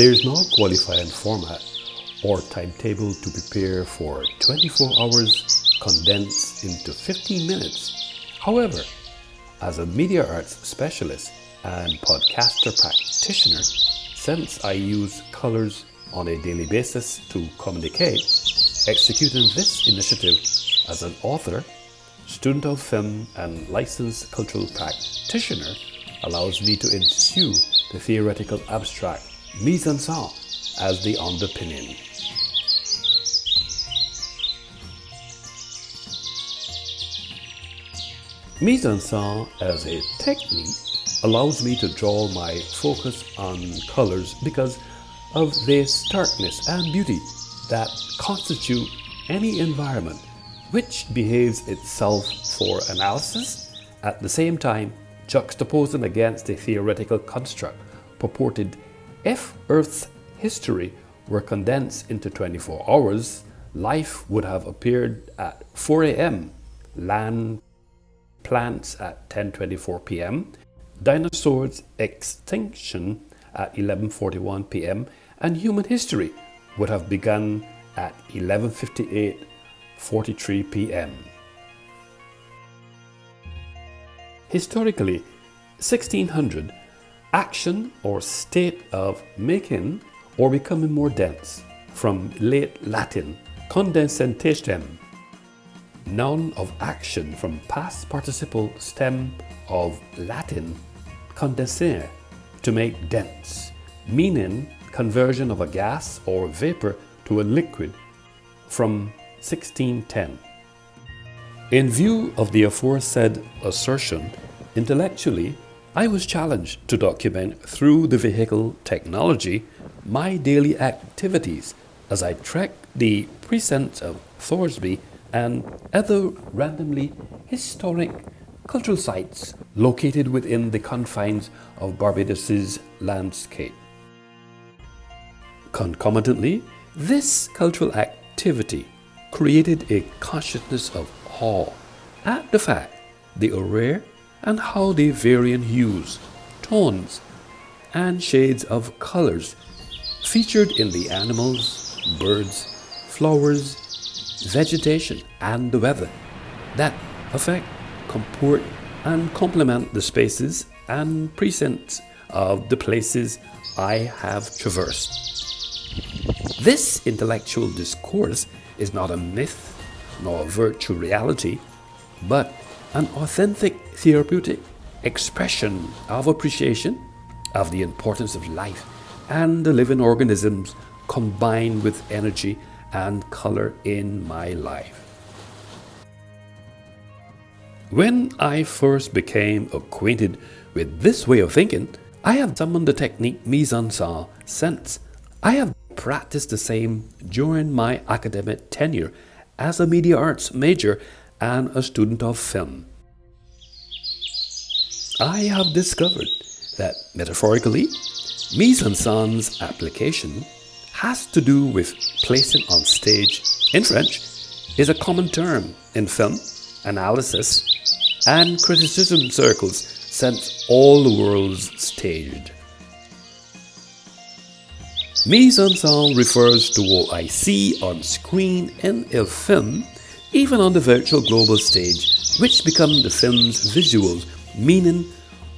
There's no qualifying format or timetable to prepare for 24 hours condensed into 15 minutes. However, as a media arts specialist and podcaster practitioner, since I use colors on a daily basis to communicate, executing this initiative as an author, student of film, and licensed cultural practitioner allows me to ensue the theoretical abstract mise en scène as the underpinning. Mise en scène as a technique allows me to draw my focus on colors because of their starkness and beauty that constitute any environment which behaves itself for analysis, at the same time juxtaposing against a theoretical construct purported if Earth's history were condensed into 24 hours, life would have appeared at 4 a.m., land plants at 10:24 p.m., dinosaurs extinction at 11:41 p.m., and human history would have begun at 11:58:43 p.m. Historically, 1600, action or state of making or becoming more dense, from late Latin condensendum, noun of action from past participle stem of Latin condensare, to make dense, meaning conversion of a gas or vapor to a liquid, from 1610. In view of the aforesaid assertion, intellectually, I was challenged to document through the vehicle technology my daily activities as I trekked the precincts of Thorsby and other randomly historic cultural sites located within the confines of Barbados's landscape. Concomitantly, this cultural activity created a consciousness of awe at the fact, the array, and how the varying hues, tones, and shades of colors featured in the animals, birds, flowers, vegetation, and the weather that affect, comport, and complement the spaces and precincts of the places I have traversed. This intellectual discourse is not a myth nor a virtual reality, but an authentic therapeutic expression of appreciation of the importance of life and the living organisms combined with energy and color in my life. When I first became acquainted with this way of thinking, I have summoned the technique mise en scène since. I have practiced the same during my academic tenure as a media arts major and a student of film. I have discovered that metaphorically, mise en scène's application has to do with placing on stage. In French, is a common term in film, analysis, and criticism circles since all the world's staged. Mise en scène refers to what I see on screen in a film, even on the virtual global stage, which become the film's visuals, meaning,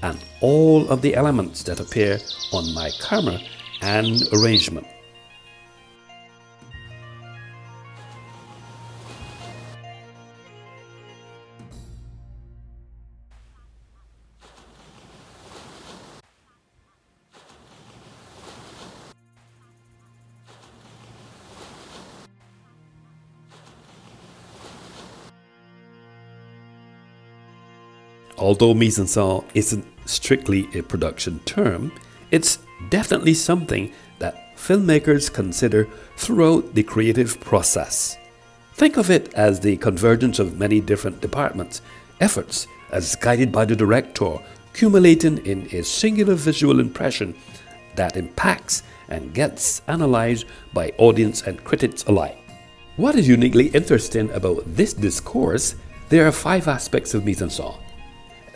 and all of the elements that appear on my camera and arrangement. Although mise en scène isn't strictly a production term, it's definitely something that filmmakers consider throughout the creative process. Think of it as the convergence of many different departments, efforts as guided by the director, accumulating in a singular visual impression that impacts and gets analyzed by audience and critics alike. What is uniquely interesting about this discourse, there are 5 aspects of mise en scène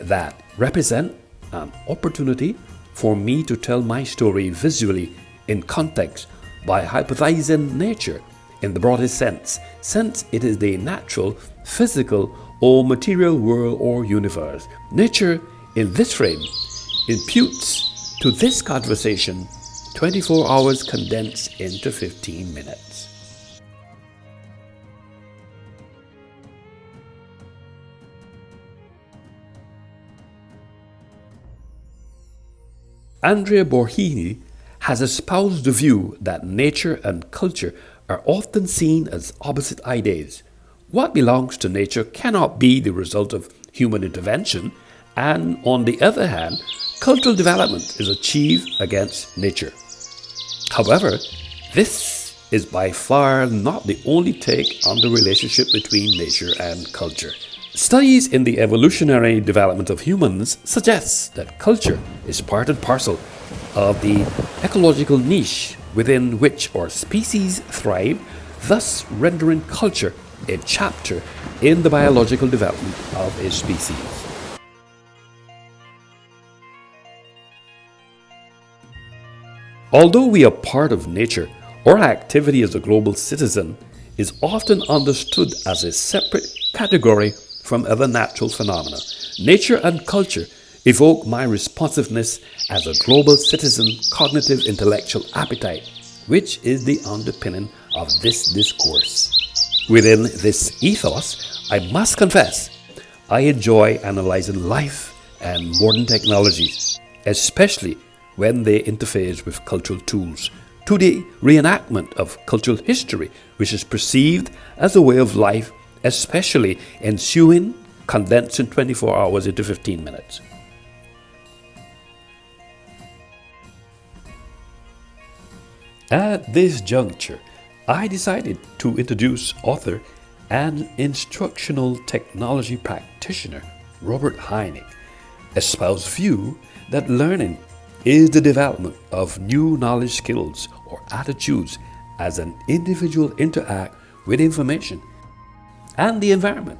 that represent an opportunity for me to tell my story visually in context by hypothesizing nature in the broadest sense, since it is the natural, physical, or material world or universe. Nature, in this frame, imputes to this conversation 24 hours condensed into 15 minutes. Andrea Borghini has espoused the view that nature and culture are often seen as opposite ideas. What belongs to nature cannot be the result of human intervention, and on the other hand, cultural development is achieved against nature. However, this is by far not the only take on the relationship between nature and culture. Studies in the evolutionary development of humans suggest that culture is part and parcel of the ecological niche within which our species thrive, thus rendering culture a chapter in the biological development of a species. Although we are part of nature, our activity as a global citizen is often understood as a separate category from other natural phenomena. Nature and culture evoke my responsiveness as a global citizen cognitive intellectual appetite, which is the underpinning of this discourse. Within this ethos, I must confess, I enjoy analyzing life and modern technologies, especially when they interface with cultural tools, to the reenactment of cultural history, which is perceived as a way of life, especially ensuing condensing 24 hours into 15 minutes. At this juncture, I decided to introduce author and instructional technology practitioner Robert Hynek, espoused view that learning is the development of new knowledge skills or attitudes as an individual interact with information and the environment.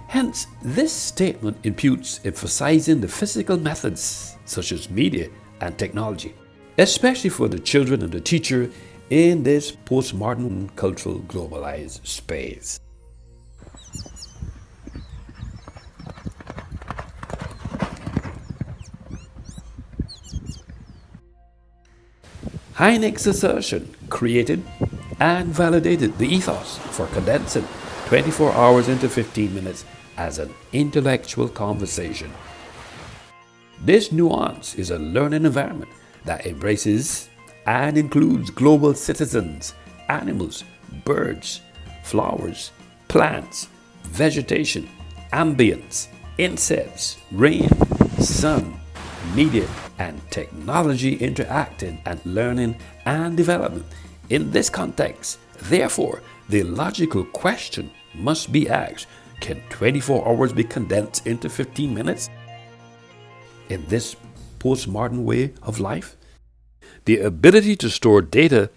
Hence, this statement imputes emphasizing the physical methods such as media and technology, especially for the children and the teacher in this postmodern cultural globalized space. Hynek's assertion created and validated the ethos for condensing 24 hours into 15 minutes as an intellectual conversation. This nuance is a learning environment that embraces and includes global citizens, animals, birds, flowers, plants, vegetation, ambience, insects, rain, sun, media, and technology interacting and learning and development. In this context, therefore, the logical question must be asked, can 24 hours be condensed into 15 minutes? In this postmodern way of life, the ability to store data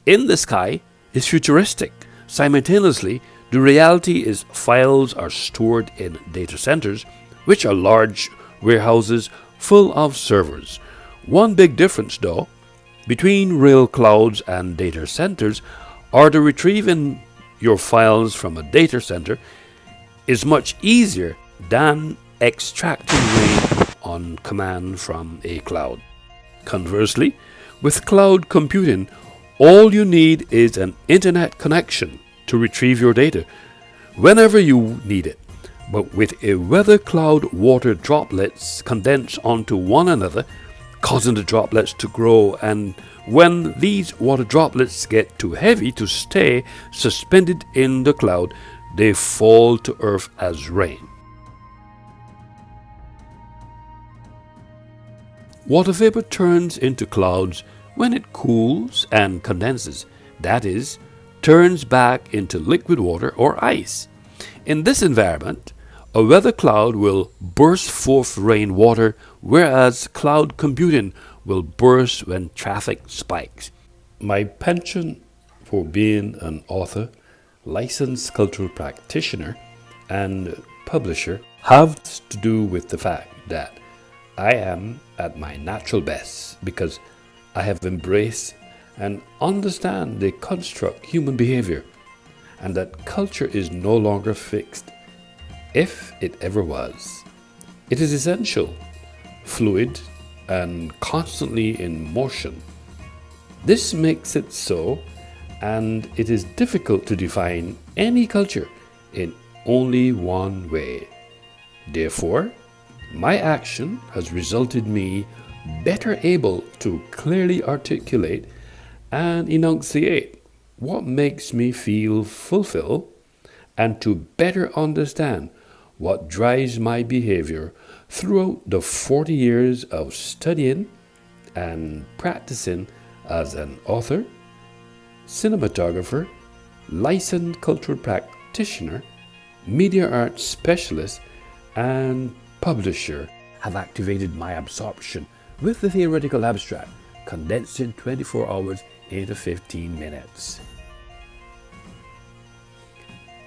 in the sky is futuristic. Simultaneously, the reality is files are stored in data centers, which are large warehouses full of servers. One big difference, though, between real clouds and data centers are the retrieving your files from a data center is much easier than extracting rain on command from a cloud. Conversely, with cloud computing, all you need is an internet connection to retrieve your data whenever you need it. But with a weather cloud, water droplets condense onto one another, causing the droplets to grow, and when these water droplets get too heavy to stay suspended in the cloud, they fall to earth as rain. Water vapor turns into clouds when it cools and condenses, that is, turns back into liquid water or ice. In this environment, a weather cloud will burst forth rainwater, whereas cloud computing will burst when traffic spikes. My penchant for being an author, licensed cultural practitioner, and publisher have to do with the fact that I am at my natural best because I have embraced and understand they construct human behavior, and that culture is no longer fixed, if it ever was. It is essential, fluid, and constantly in motion. This makes it so, and it is difficult to define any culture in only one way. Therefore, my action has resulted me better able to clearly articulate and enunciate what makes me feel fulfilled, and to better understand what drives my behavior throughout the 40 years of studying and practicing as an author, cinematographer, licensed cultural practitioner, media arts specialist, and publisher have activated my absorption with the theoretical abstract, condensing 24 hours into 15 minutes.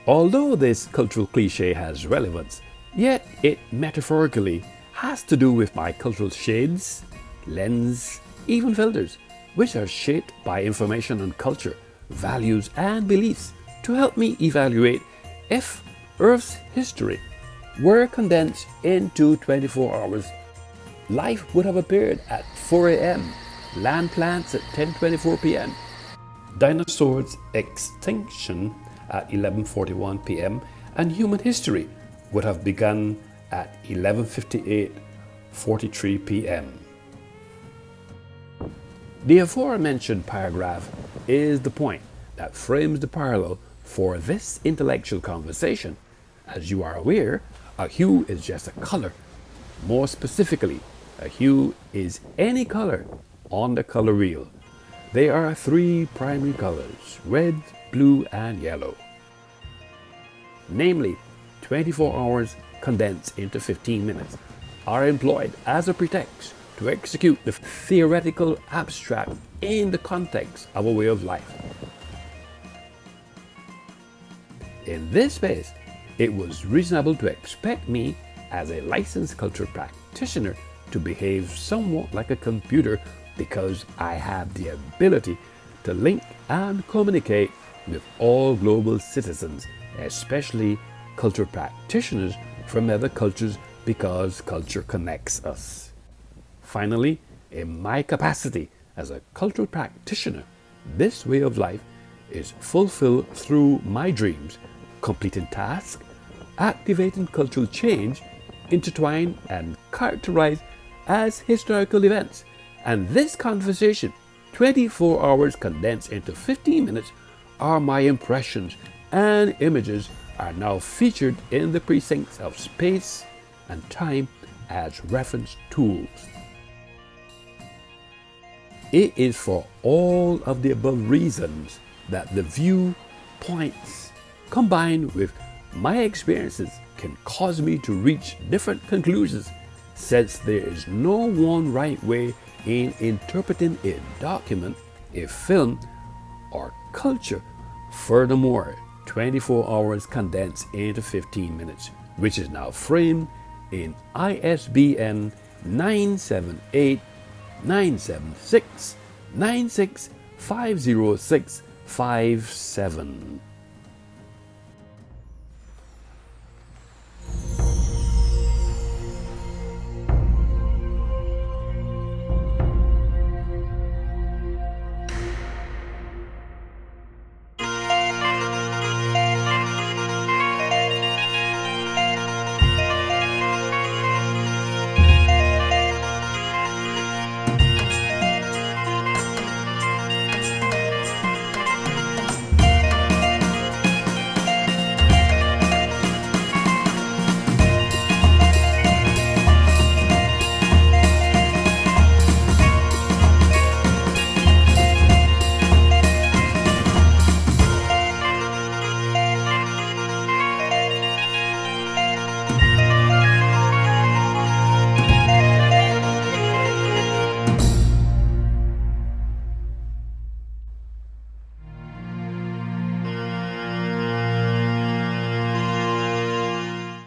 Although this cultural cliche has relevance, yet it metaphorically has to do with my cultural shades, lens, even filters, which are shaped by information on culture, values, and beliefs to help me evaluate if Earth's history were condensed into 24 hours. Life would have appeared at 4 a.m., land plants at 10:24 p.m., dinosaurs' extinction at 11:41 p.m., and human history would have begun at 11:58:43 p.m. The aforementioned paragraph is the point that frames the parallel for this intellectual conversation. As you are aware, a hue is just a color. More specifically, a hue is any color on the color wheel. There are three primary colors: red, blue, and yellow. Namely, 24 hours condensed into 15 minutes are employed as a pretext to execute the theoretical abstract in the context of a way of life. In this space, it was reasonable to expect me, as a licensed cultural practitioner, to behave somewhat like a computer, because I have the ability to link and communicate with all global citizens, especially cultural practitioners from other cultures, because culture connects us. Finally, in my capacity as a cultural practitioner, this way of life is fulfilled through my dreams, completing tasks, activating cultural change, intertwined and characterized as historical events. And this conversation, 24 hours condensed into 15 minutes, are my impressions, and images are now featured in the precincts of space and time as reference tools. It is for all of the above reasons that the viewpoints combined with my experiences can cause me to reach different conclusions, since there is no one right way in interpreting a document, a film, or culture. Furthermore, 24 hours condensed into 15 minutes, which is now framed in ISBN 978-976-9650657.